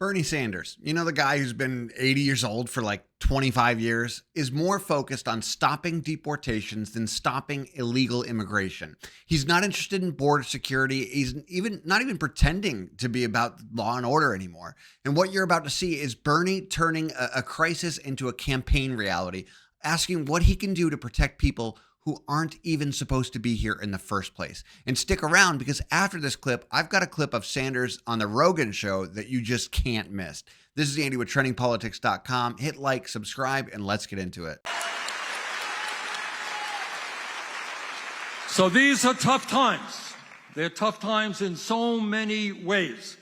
Bernie Sanders, the guy who's been 80 years old for like 25 years, is more focused on stopping deportations than stopping illegal immigration. He's not interested in border security. He's not even pretending to be about law and order anymore. And what you're about to see is Bernie turning a crisis into a campaign reality, asking what he can do to protect people who aren't even supposed to be here in the first place. And stick around, because after this clip, I've got a clip of Sanders on the Rogan show that you just can't miss. This is Andy with TrendingPolitics.com. Hit like, subscribe, and let's get into it. So these are tough times. They're tough times in so many ways.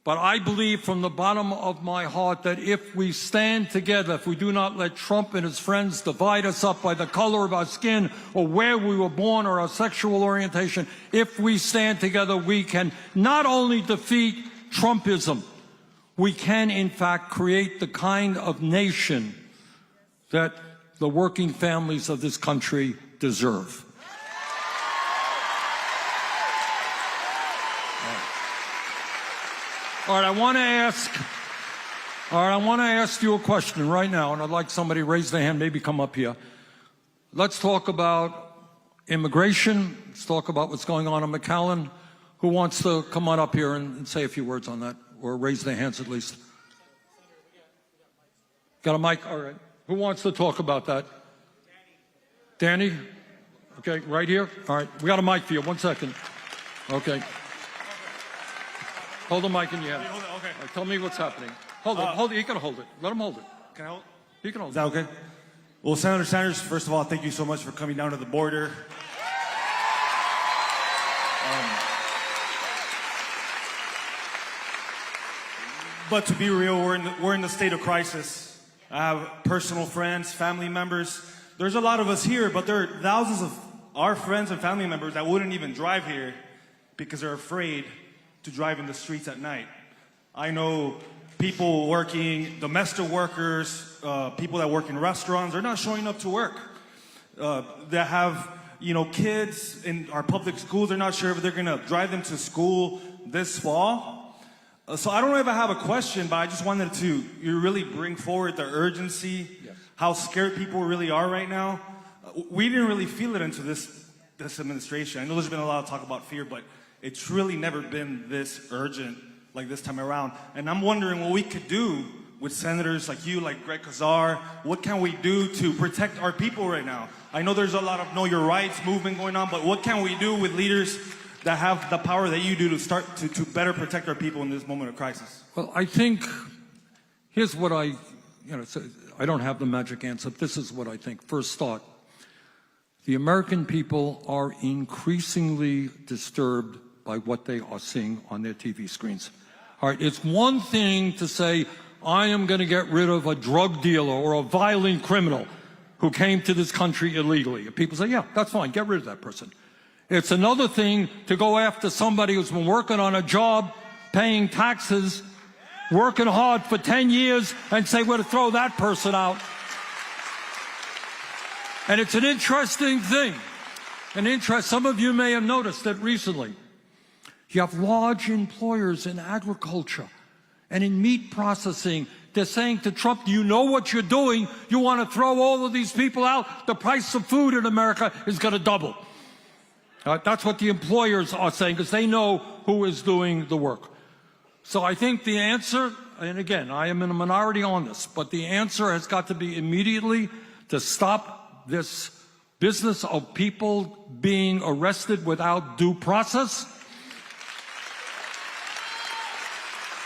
But I believe from the bottom of my heart that if we stand together, if we do not let Trump and his friends divide us up by the color of our skin or where we were born or our sexual orientation, if we stand together, we can not only defeat Trumpism, we can in fact create the kind of nation that the working families of this country deserve. All right, I want to ask you a question right now, and I'd like somebody to raise their hand, maybe come up here. Let's talk about immigration. Let's talk about what's going on in McAllen. Who wants to come on up here and say a few words on that, or raise their hands at least? Got a mic? All right. Who wants to talk about that? Danny? Okay, right here? All right, we got a mic for you. 1 second. Okay. Hold the mic in your hand. Hold it, okay. Right, tell me what's happening. Hold it. He can hold it. Let him hold it. Can I hold? He can hold Is that okay? Well, Senator Sanders, first of all, thank you so much for coming down to the border. But to be real, we're in the state of crisis. I have personal friends, family members. There's a lot of us here, but there are thousands of our friends and family members that wouldn't even drive here because they're afraid to drive in the streets at night. I know people working, domestic workers, people that work in restaurants, they're not showing up to work. That have, kids in our public schools, they're not sure if they're gonna drive them to school this fall. So I don't know if I have a question, but I just wanted to really bring forward the urgency, yes, how scared people really are right now. We didn't really feel it until this administration. I know there's been a lot of talk about fear, but it's really never been this urgent like this time around. And I'm wondering what we could do with senators like you, like Greg Kazar. What can we do to protect our people right now? I know there's a lot of Know Your Rights movement going on, but what can we do with leaders that have the power that you do to start to better protect our people in this moment of crisis? Well, I think, here's what I don't have the magic answer. This is what I think. First thought, the American people are increasingly disturbed by what they are seeing on their TV screens. All right, it's one thing to say, I am going to get rid of a drug dealer or a violent criminal who came to this country illegally. And people say, yeah, that's fine, get rid of that person. It's another thing to go after somebody who's been working on a job, paying taxes, working hard for 10 years, and say, we're going to throw that person out. And it's an interesting thing. Some of you may have noticed that recently. You have large employers in agriculture and in meat processing. They're saying to Trump, you know what you're doing. You want to throw all of these people out. The price of food in America is going to double. That's what the employers are saying, because they know who is doing the work. So I think the answer, and again, I am in a minority on this, but the answer has got to be immediately to stop this business of people being arrested without due process,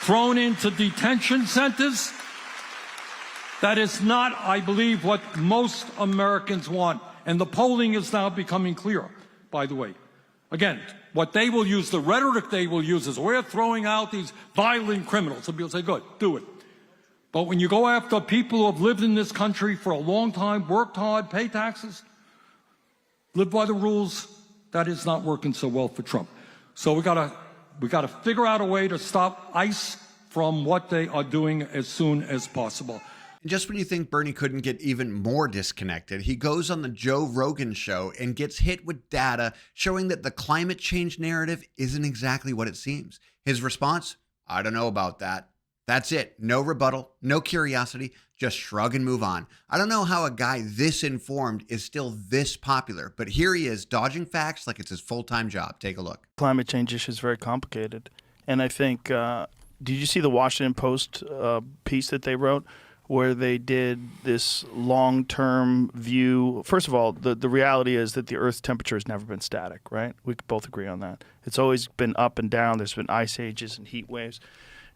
thrown into detention centers. That is not, I believe, what most Americans want. And the polling is now becoming clearer, by the way. Again, what they will use, the rhetoric they will use is, we're throwing out these violent criminals. And people say, good, do it. But when you go after people who have lived in this country for a long time, worked hard, pay taxes, live by the rules, that is not working so well for Trump. So we gotta figure out a way to stop ICE from what they are doing as soon as possible. Just when you think Bernie couldn't get even more disconnected, he goes on the Joe Rogan show and gets hit with data showing that the climate change narrative isn't exactly what it seems. His response? I don't know about that. That's it. No rebuttal, no curiosity, just shrug and move on. I don't know how a guy this informed is still this popular, but here he is dodging facts like it's his full-time job. Take a look. Climate change issue is very complicated. And I think, did you see the Washington Post piece that they wrote where they did this long-term view? First of all, the reality is that the Earth's temperature has never been static, right? We could both agree on that. It's always been up and down. There's been ice ages and heat waves.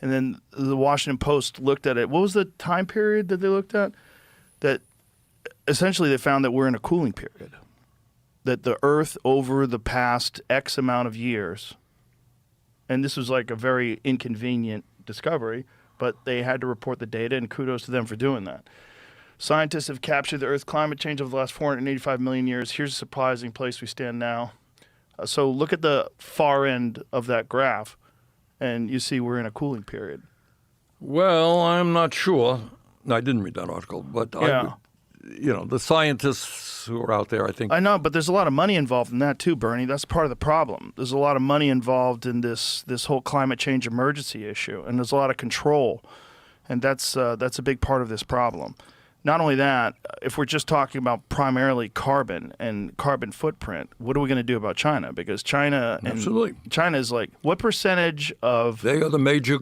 And then the Washington Post looked at it. What was the time period that they looked at? That essentially they found that we're in a cooling period. That the Earth over the past X amount of years, and this was like a very inconvenient discovery, but they had to report the data, and kudos to them for doing that. Scientists have captured the Earth's climate change over the last 485 million years. Here's a surprising place we stand now. So look at the far end of that graph, and you see we're in a cooling period. Well, I'm not sure. I didn't read that article, but Yeah. the scientists who are out there, I think. I know, but there's a lot of money involved in that too, Bernie. That's part of the problem. There's a lot of money involved in this whole climate change emergency issue, and there's a lot of control, and that's a big part of this problem. Not only that, if we're just talking about primarily carbon and carbon footprint, what are we going to do about China? Because China is like, what percentage of They are the major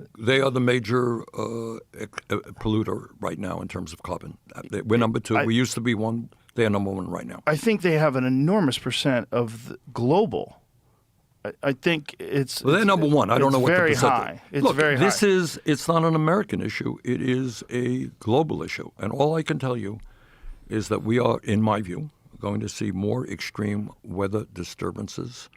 polluter right now in terms of carbon. We're number two. We used to be one. They are number one right now. I think they have an enormous percent of the global. I think Well, they're number one. I don't know what the very percent. high. It's Look, very high. it's not an American issue. It is a global issue. And all I can tell you is that we are, in my view, going to see more extreme weather disturbances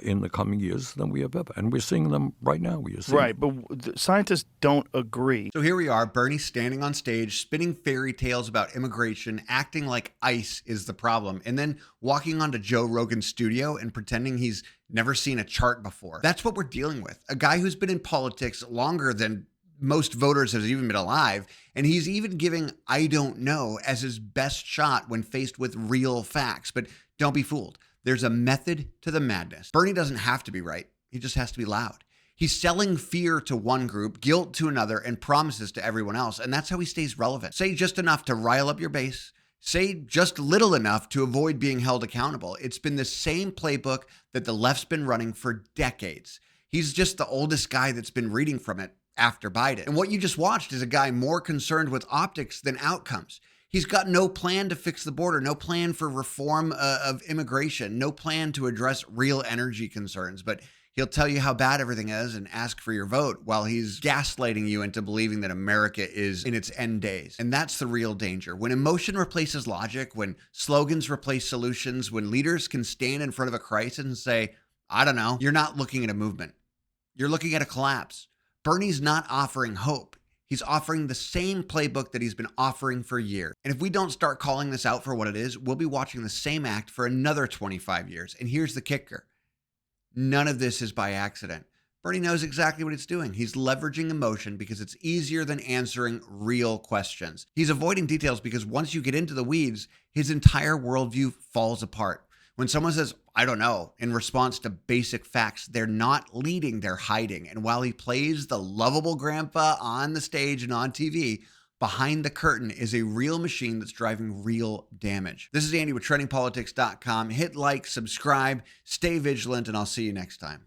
in the coming years than we have ever. And we're seeing them right now. Right, but scientists don't agree. So here we are, Bernie standing on stage, spinning fairy tales about immigration, acting like ICE is the problem, and then walking onto Joe Rogan's studio and pretending he's never seen a chart before. That's what we're dealing with. A guy who's been in politics longer than most voters have even been alive, and he's even giving I don't know as his best shot when faced with real facts. But don't be fooled. There's a method to the madness. Bernie doesn't have to be right. He just has to be loud. He's selling fear to one group, guilt to another, and promises to everyone else. And that's how he stays relevant. Say just enough to rile up your base. Say just little enough to avoid being held accountable. It's been the same playbook that the left's been running for decades. He's just the oldest guy that's been reading from it after Biden. And what you just watched is a guy more concerned with optics than outcomes. He's got no plan to fix the border, no plan for reform of immigration, no plan to address real energy concerns, but he'll tell you how bad everything is and ask for your vote while he's gaslighting you into believing that America is in its end days. And that's the real danger. When emotion replaces logic, when slogans replace solutions, when leaders can stand in front of a crisis and say, I don't know, you're not looking at a movement. You're looking at a collapse. Bernie's not offering hope. He's offering the same playbook that he's been offering for years. And if we don't start calling this out for what it is, we'll be watching the same act for another 25 years. And here's the kicker. None of this is by accident. Bernie knows exactly what he's doing. He's leveraging emotion because it's easier than answering real questions. He's avoiding details because once you get into the weeds, his entire worldview falls apart. When someone says, I don't know, in response to basic facts, they're not leading, they're hiding. And while he plays the lovable grandpa on the stage and on TV, behind the curtain is a real machine that's driving real damage. This is Andy with TrendingPolitics.com. Hit like, subscribe, stay vigilant, and I'll see you next time.